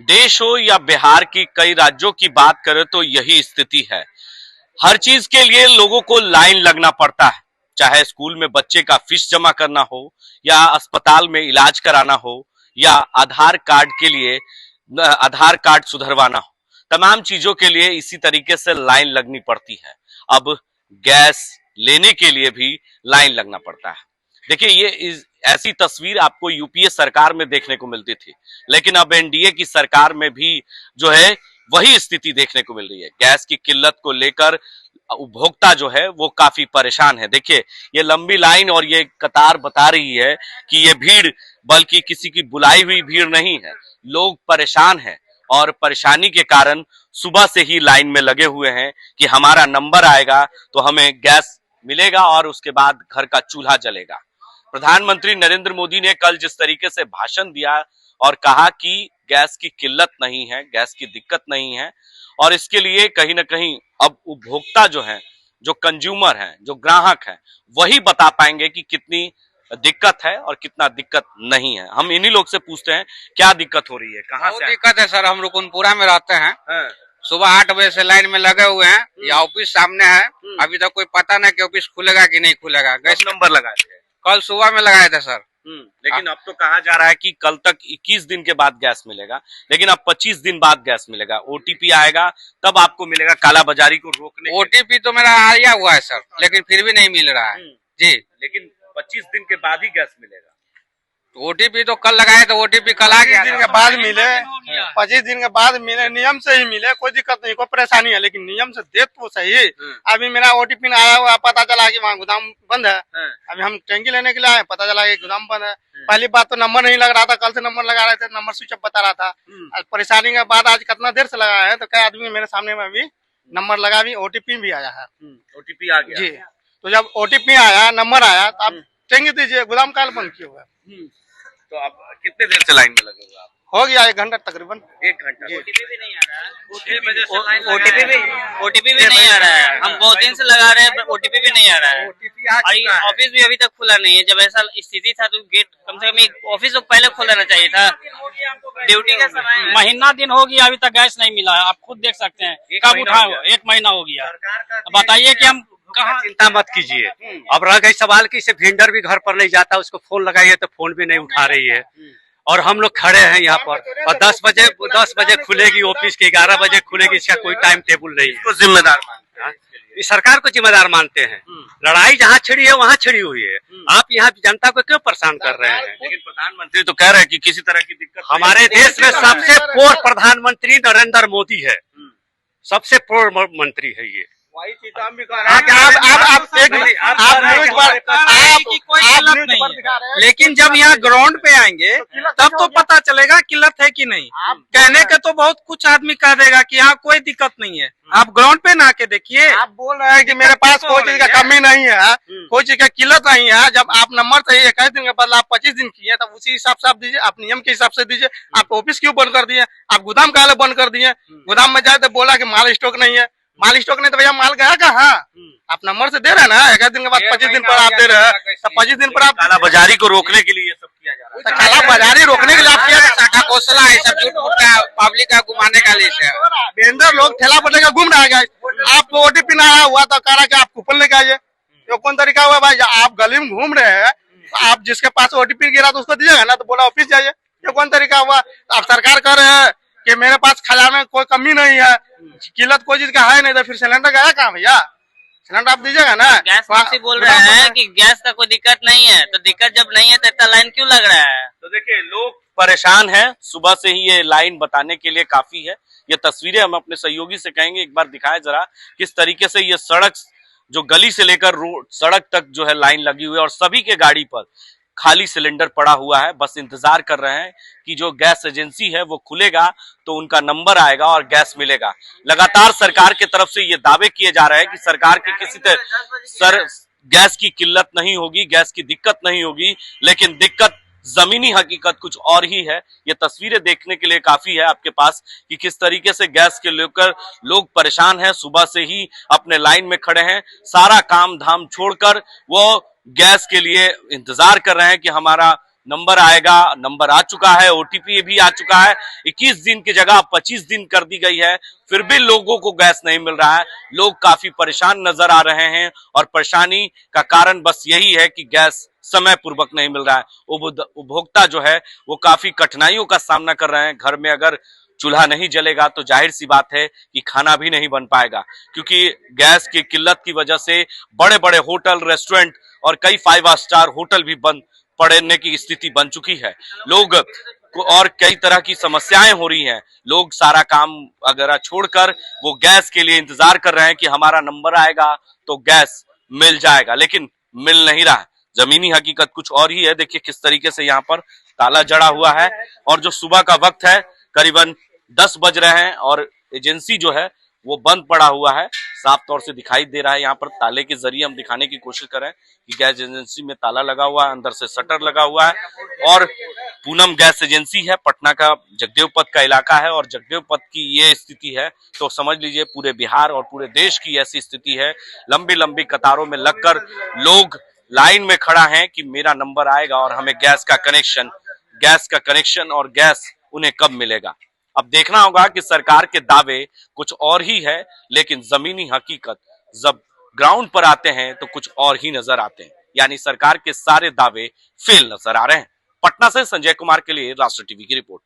देश हो या बिहार की कई राज्यों की बात करें तो यही स्थिति है। हर चीज के लिए लोगों को लाइन लगना पड़ता है, चाहे स्कूल में बच्चे का फीस जमा करना हो या अस्पताल में इलाज कराना हो या आधार कार्ड के लिए आधार कार्ड सुधरवाना हो। तमाम चीजों के लिए इसी तरीके से लाइन लगनी पड़ती है। अब गैस लेने के लिए भी लाइन लगना पड़ता है। देखिए, ये ऐसी तस्वीर आपको यूपीए सरकार में देखने को मिलती थी, लेकिन अब एनडीए की सरकार में भी जो है वही स्थिति देखने को मिल रही है। गैस की किल्लत को लेकर उपभोक्ता जो है वो काफी परेशान है। देखिए, ये लंबी लाइन और ये कतार बता रही है कि ये भीड़ बल्कि किसी की बुलाई हुई भीड़ नहीं है। लोग परेशान हैं और परेशानी के कारण सुबह से ही लाइन में लगे हुए हैं कि हमारा नंबर आएगा तो हमें गैस मिलेगा और उसके बाद घर का चूल्हा जलेगा। प्रधानमंत्री नरेंद्र मोदी ने कल जिस तरीके से भाषण दिया और कहा कि गैस की किल्लत नहीं है, गैस की दिक्कत नहीं है, और इसके लिए कहीं ना कहीं अब उपभोक्ता जो है, जो कंज्यूमर है, जो ग्राहक है, वही बता पाएंगे कि कितनी दिक्कत है और कितना दिक्कत नहीं है। हम इन्हीं लोग से पूछते हैं क्या दिक्कत हो रही है, कहाँ से दिक्कत है। सर, हम रुकुनपुरा में रहते हैं। सुबह 8 बजे से लाइन में लगे हुए हैं। यह ऑफिस सामने है। अभी तक कोई पता नहीं कि ऑफिस खुलेगा कि नहीं खुलेगा। गैस नंबर लगाए थे? कल सुबह में लगाए थे सर। लेकिन अब तो कहा जा रहा है कि कल तक 21 दिन के बाद गैस मिलेगा, लेकिन अब 25 दिन बाद गैस मिलेगा। ओटीपी आएगा तब आपको मिलेगा, कालाबाजारी को रोकने। ओटीपी तो मेरा आया हुआ है सर, लेकिन फिर भी नहीं मिल रहा है जी। लेकिन 25 दिन के बाद ही गैस मिलेगा। ओटीपी तो कल लगाए तो ओटीपी कल आ गया। 25 दिन के बाद मिले, 25 दिन के बाद मिले, नियम से ही मिले, कोई दिक्कत नहीं, कोई परेशानी है, लेकिन नियम से दे तो सही। अभी मेरा ओटीपी आया हुआ, पता चला कि वहाँ गोदाम बंद है। अभी हम टैंकी लेने के लिए आए, पता चला कि गोदाम बंद है। पहली बात तो नंबर नहीं लग रहा था, कल से नंबर लगा रहे थे, नंबर स्विच ऑफ बता रहा था। परेशानी के बाद आज कितना देर से लगाया है, तो कई आदमी मेरे सामने में अभी नंबर लगा, भी ओटीपी भी आया है। ओटीपी आ गया जी। तो जब ओटीपी आया, नंबर आया, तो आप टैंकी दीजिए, गोदाम काल बंद किए हुए। तो आप कितने देर से लाइन में लगे हुए? हो गया 1 घंटा तकरीबन। 1 घंटा। ओटीपी भी नहीं आ रहा है। ओटीपी भी नहीं आ रहा है। हम बहुत दिन से लगा रहे हैं, ओटीपी भी नहीं आ रहा है। ऑफिस भी अभी तक खुला नहीं है। जब ऐसा स्थिति था तो गेट कम से कम ऑफिस तो पहले खोल देना चाहिए था। ड्यूटी का समय महीना दिन हो गया, अभी तक गैस नहीं मिला है। आप खुद देख सकते हैं, कब उठाओ, 1 महीना हो गया। बताइए कि हम कहाँ। चिंता मत कीजिए। अब रह गई सवाल कि इसे वेंडर भी घर पर नहीं जाता, उसको फोन लगाइए तो फोन भी नहीं उठा रही है। और हम लोग खड़े हैं यहाँ पर, और 10 बजे खुलेगी ऑफिस की, 11 बजे खुलेगी, इसका कोई टाइम टेबल नहीं है। इसको जिम्मेदार मानते हैं? इस सरकार को जिम्मेदार मानते हैं। लड़ाई जहाँ छिड़ी है वहाँ छिड़ी हुई है। आप यहाँ जनता को क्यों परेशान कर रहे हैं? लेकिन प्रधानमंत्री तो कह रहे हैं कि किसी तरह की दिक्कत हमारे देश में सबसे पूर्व प्रधानमंत्री नरेंद्र मोदी है, सबसे पूर्व मंत्री है ये। वही चीज हम भी कह रहे हैं कि आप लेकिन जब यहाँ ग्राउंड पे आएंगे तब तो पता चलेगा किल्लत है कि नहीं। कहने के तो बहुत कुछ आदमी कह देगा कि यहाँ कोई दिक्कत नहीं है। आप ग्राउंड पे ना के देखिए। आप बोल रहे हैं कि मेरे पास कोई चीज का कमी नहीं है, कोई चीज का किल्लत नहीं है। जब आप नंबर से 21 दिन के बदले आप 25 दिन किए, तब उसी हिसाब से आप दीजिए, आप नियम के हिसाब से दीजिए। आप ऑफिस क्यों बंद कर दिए? आप गोदाम काले बंद कर दिए? गोदाम में जाए तो बोला कि माल स्टॉक नहीं है। माल स्टॉक नहीं तो भैया माल गया कहाँ? आप नंबर से दे रहे हैं ना, 21 दिन के बाद 25 दिन पर आप दे रहे हैं, तो 25 दिन पर आप कालाबाजारी को रोकने के लिए ये सब किया जा रहा है। कालाबाजारी रोकने के लिए आप शाखा कौशला है, सब झूठ मूठ का पब्लिक का घुमाने का लिए वेंडर लोग ठेला पर लेकर घूम रहा है। आपको ओटीपी ना आया हुआ तो कह रहा कि आप कूपन लेके आइए। ये कौन तरीका हुआ भाई? आप गली में घूम रहे हैं, आप जिसके पास ओटीपी गिरा तो उसको दीजिएगा ना, तो बोला ऑफिस जाइए। ये कौन तरीका हुआ? आप सरकार कह रहे हैं कि मेरे पास खजाने में कोई कमी नहीं है, किल्लत कोई चीज का है नहीं, तो फिर सिलेंडर गया कहाँ भैया? सिलेंडर आप दीजिएगा ना। गैस मंत्री बोल रहे हैं कि गैस का कोई दिक्कत नहीं है, तो दिक्कत जब नहीं है तो इतना लाइन क्यों लग रहा है? तो देखिए, लोग परेशान हैं। सुबह से ही ये लाइन बताने के लिए काफी है। ये तस्वीरें हम अपने सहयोगी से कहेंगे एक बार दिखाएं जरा, किस तरीके से ये सड़क, जो गली से लेकर रोड सड़क तक जो है लाइन लगी हुई है और सभी के गाड़ी पर खाली सिलेंडर पड़ा हुआ है। बस इंतजार कर रहे हैं कि जो गैस एजेंसी है वो खुलेगा तो उनका नंबर आएगा और गैस मिलेगा। लगातार सरकार की तरफ से ये दावे किए जा रहे हैं कि सरकार की किसी तरह गैस की किल्लत नहीं होगी, गैस की दिक्कत नहीं होगी, लेकिन दिक्कत जमीनी हकीकत कुछ और ही है। ये तस्वीरें देखने के लिए काफी है आपके पास कि किस तरीके से गैस के लेकर लोग परेशान हैं। सुबह से ही अपने लाइन में खड़े हैं, सारा काम धाम छोड़कर वो गैस के लिए इंतजार कर रहे हैं कि हमारा नंबर आएगा, नंबर आ चुका है, ओटीपी भी आ चुका है। 21 दिन की जगह 25 दिन कर दी गई है, फिर भी लोगों को गैस नहीं मिल रहा है। लोग काफी परेशान नजर आ रहे हैं और परेशानी का कारण बस यही है कि गैस समय पूर्वक नहीं मिल रहा है। उपभोक्ता जो है वो काफी कठिनाइयों का सामना कर रहे हैं। घर में अगर चूल्हा नहीं जलेगा तो जाहिर सी बात है कि खाना भी नहीं बन पाएगा, क्योंकि गैस की किल्लत की वजह से बड़े बड़े होटल, रेस्टोरेंट और कई 5 स्टार होटल भी बंद पड़ने की स्थिति बन चुकी है। लोग और कई तरह की समस्याएं हो रही हैं। लोग सारा काम वगैरह छोड़कर वो गैस के लिए इंतजार कर रहे हैं कि हमारा नंबर आएगा तो गैस मिल जाएगा, लेकिन मिल नहीं रहा है। जमीनी हकीकत कुछ और ही है। देखिए किस तरीके से यहाँ पर ताला जड़ा हुआ है और जो सुबह का वक्त है करीबन 10 बज रहे हैं और एजेंसी जो है वो बंद पड़ा हुआ है। साफ तौर से दिखाई दे रहा है। यहाँ पर ताले के जरिए हम दिखाने की कोशिश करें कि गैस एजेंसी में ताला लगा हुआ है, अंदर से शटर लगा हुआ है और पूनम गैस एजेंसी है, पटना का जगदेव पथ का इलाका है और जगदेव पथ की ये स्थिति है तो समझ लीजिए पूरे बिहार और पूरे देश की ऐसी स्थिति है। लंबी लंबी कतारों में लगकर लोग लाइन में खड़ा है कि मेरा नंबर आएगा और हमें गैस का कनेक्शन और गैस उन्हें कब मिलेगा। अब देखना होगा कि सरकार के दावे कुछ और ही है, लेकिन जमीनी हकीकत जब ग्राउंड पर आते हैं तो कुछ और ही नजर आते हैं। यानी सरकार के सारे दावे फेल नजर आ रहे हैं। पटना से संजय कुमार के लिए राष्ट्र टीवी की रिपोर्ट।